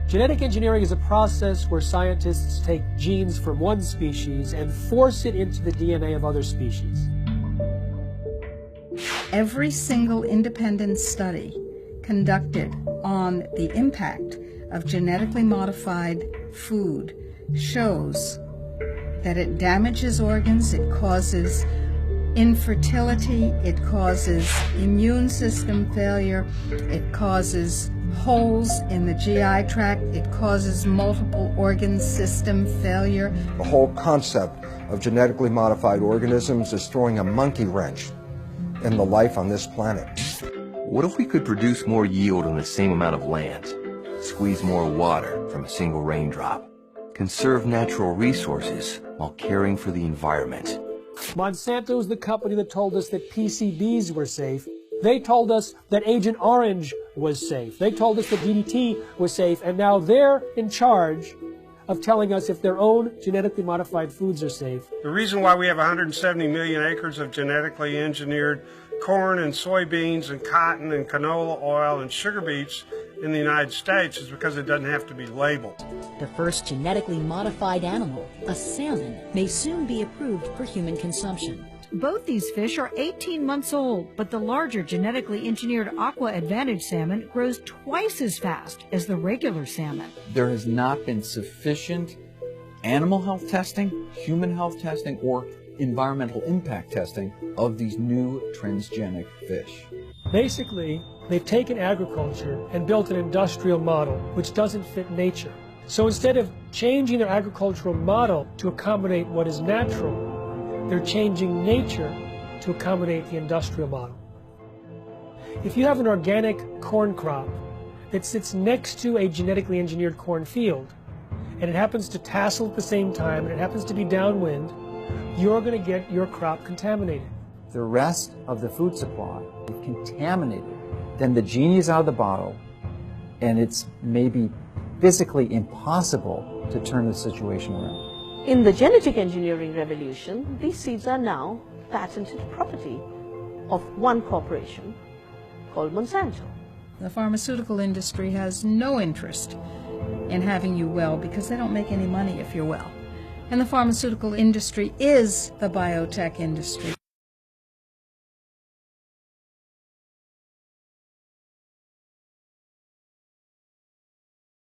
Genetic engineering is a process where scientists take genes from one species and force it into the DNA of other species. Every single independent study conducted on the impact of genetically modified food shows that it damages organs, it causes infertility, it causes immune system failure, it causes holes in the GI tract, it causes multiple organ system failure. The whole concept of genetically modified organisms is throwing a monkey wrench in the life on this planet. What if we could produce more yield on the same amount of land, squeeze more water from a single raindrop, conserve natural resources while caring for the environment? Monsanto is the company that told us that PCBs were safe. They told us that Agent Orange was safe. They told us that DDT was safe, and now they're in charge of telling us if their own genetically modified foods are safe. The reason why we have 170 million acres of genetically engineered corn and soybeans and cotton and canola oil and sugar beets in the United States is because it doesn't have to be labeled. The first genetically modified animal, a salmon, may soon be approved for human consumption. Both these fish are 18 months old, but the larger genetically engineered Aqua Advantage salmon grows twice as fast as the regular salmon. There has not been sufficient animal health testing, human health testing, or environmental impact testing of these new transgenic fish. Basically, they've taken agriculture and built an industrial model which doesn't fit nature. So instead of changing their agricultural model to accommodate what is natural, they're changing nature to accommodate the industrial model. If you have an organic corn crop that sits next to a genetically engineered corn field, and it happens to tassel at the same time, and it happens to be downwind, you're going to get your crop contaminated. The rest of the food supply is contaminated. Then the genie is out of the bottle, and it's maybe physically impossible to turn the situation around. In the genetic engineering revolution, these seeds are now patented property of one corporation called Monsanto. The pharmaceutical industry has no interest in having you well because they don't make any money if you're well. And the pharmaceutical industry is the biotech industry.